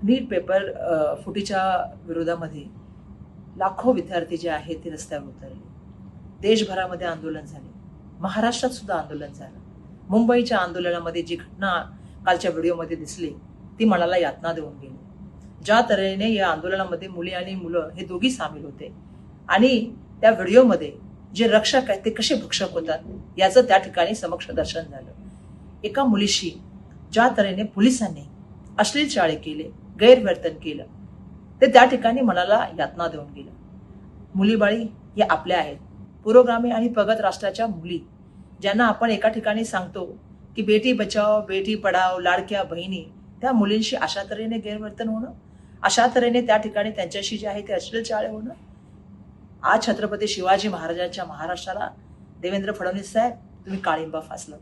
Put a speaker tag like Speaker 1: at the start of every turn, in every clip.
Speaker 1: नीट paper फुटीच्या विरोधामध्ये लाखो विद्यार्थी जे आहेत ते रस्त्यावर उतरले. देशभरामध्ये आंदोलन झाले, महाराष्ट्रात सुद्धा आंदोलन झालं. मुंबईच्या आंदोलनामध्ये जी घटना कालच्या व्हिडिओमध्ये दिसली ती मनाला यातना देऊन गेली. ज्या तऱ्हेने या आंदोलनामध्ये मुली आणि मुलं हे दोघी सामील होते आणि त्या व्हिडिओमध्ये जे रक्षक आहेत ते कसे भक्षक होतात याचं त्या ठिकाणी समक्ष दर्शन झालं. एका मुलीशी ज्या तऱ्हेने पोलिसांनी अश्लील चाळे केले, गैरवर्तन केलं, ते त्या ठिकाणी मनाला यातना देऊन गेलं. मुलीबाळी या आपल्या आहेत, पुरोगामी आणि प्रगत राष्ट्राच्या मुली, ज्यांना आपण एका ठिकाणी सांगतो की बेटी बचाओ बेटी पढाओ, लाडक्या बहिणी, त्या मुलींशी अशा तऱ्हेने गैरवर्तन होणं, अशा तऱ्हेने त्या ठिकाणी त्यांच्याशी जे आहे ते अश्लील चाळे होणं. आज छत्रपती शिवाजी महाराजांच्या महाराष्ट्राला देवेंद्र फडणवीस साहेब तुम्ही काळिंबा फासलं.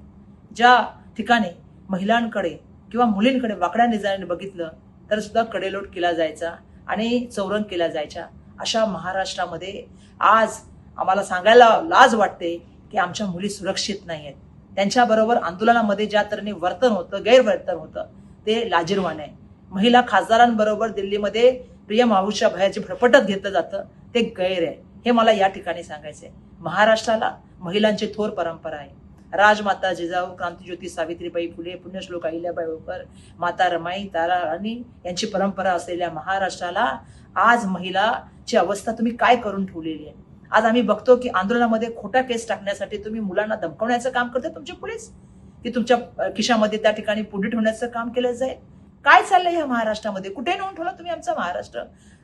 Speaker 1: ज्या ठिकाणी महिलांकडे किंवा मुलींकडे वाकड्या नजरेने बघितलं तर सुद्धा कडेलोट केला जायचा आणि चौरंग केला जायच्या, अशा महाराष्ट्रामध्ये आज आम्हाला सांगायला लाज वाटते की आमच्या मुली सुरक्षित नाही आहेत. त्यांच्याबरोबर आंदोलनामध्ये ज्या तऱ्हेने वर्तन होतं, गैरवर्तन होतं, ते लाजिरवाणं आहे. महिला खासदारांबरोबर दिल्लीमध्ये प्रिय माऊच्या भयाची फडफटत घेतलं जातं, ते गैर आहे. हे मला या ठिकाणी सांगायचंय. महाराष्ट्राला महिलांची थोर परंपरा आहे. राजमाता जिजाऊ, क्रांतिज्योती सावित्रीबाई फुले, पुण्यश्लोक अहिल्याबाई होळकर, माता रमाई, तारा राणी यांची परंपरा असलेल्या महाराष्ट्राला आज महिलाची अवस्था तुम्ही काय करून ठेवलेली आहे. आज आम्ही बघतो की आंदोलनामध्ये खोटा केस टाकण्यासाठी तुम्ही मुलांना धमकावण्याचं काम करते तुमचे पोलीस, की तुमच्या खिशामध्ये त्या ठिकाणी पुढे ठेवण्याचं काम केलं जाईल. काय चाललंय या महाराष्ट्रामध्ये? कुठे नेऊन ठेवला तुम्ही आमचा महाराष्ट्र?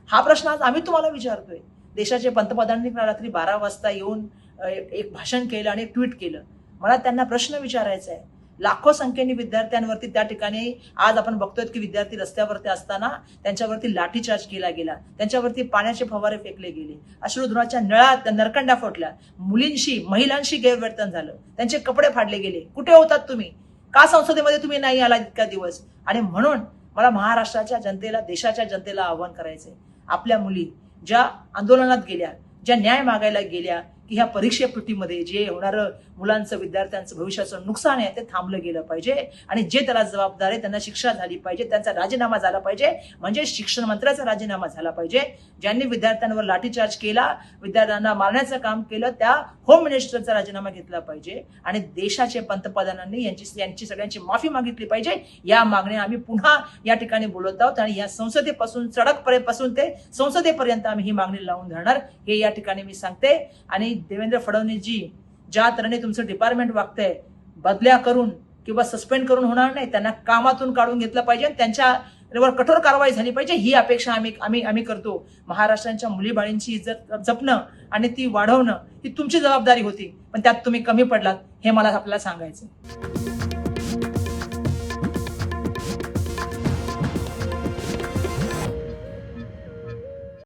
Speaker 1: हा प्रश्न आज आम्ही तुम्हाला विचारतोय. देशाचे पंतप्रधानांनी रात्री 12 वाजता येऊन एक भाषण केलं आणि एक ट्विट केलं. मला त्यांना प्रश्न विचारायचा आहे. लाखो संख्येने विद्यार्थ्यांवरती त्या ठिकाणी आज आपण बघतोय की विद्यार्थी रस्त्यावरती असताना त्यांच्यावरती लाठीचार्ज केला गेला, त्यांच्यावरती पाण्याचे फवारे फेकले गेले, अश्रुधुराच्या नळात नरकंड्या फुटल्या, मुलींशी महिलांशी गैरवर्तन झालं, त्यांचे कपडे फाडले गेले. कुठे होतात तुम्ही? का संसदेमध्ये तुम्ही नाही आला इतका दिवस? आणि म्हणून मला महाराष्ट्राच्या जनतेला, देशाच्या जनतेला आव्हान करायचंय. आपल्या मुली ज्या आंदोलनात गेल्या, ज्या न्याय मागायला गेल्या, की ह्या परीक्षेपट्टीमध्ये जे होणारं मुलांचं, विद्यार्थ्यांचं भविष्याचं नुकसान आहे ते थांबलं गेलं पाहिजे आणि जे त्याला जबाबदार आहे त्यांना शिक्षा झाली पाहिजे, त्यांचा राजीनामा झाला पाहिजे, म्हणजे शिक्षण मंत्र्याचा राजीनामा झाला पाहिजे. ज्यांनी विद्यार्थ्यांवर लाठीचार्ज केला, विद्यार्थ्यांना मारण्याचं काम केलं, त्या होम मिनिस्टरचा राजीनामा घेतला पाहिजे आणि देशाचे पंतप्रधानांनी यांची सगळ्यांची माफी मागितली पाहिजे. या मागण्या आम्ही पुन्हा या ठिकाणी बोलत आहोत आणि या संसदेपासून सडकपर्यंत ते संसदेपर्यंत आम्ही ही मागणी लावून धरणार, हे या ठिकाणी मी सांगते. आणि देवेंद्र फडणवीसजी, ज्या तऱ्हेने तुमचं डिपार्टमेंट वागतंय, बदल्या करून किंवा सस्पेंड करून होणार नाही, त्यांना कामातून काढून घेतलं पाहिजे, त्यांच्यावर कठोर कारवाई झाली पाहिजे, ही अपेक्षा आम्ही करतो. महाराष्ट्राच्या मुलीबाळींची इज्जत जपणं आणि ती वाढवणं ही तुमची जबाबदारी होती, पण त्यात तुम्ही कमी पडलात, हे मला आपल्याला सांगायचं.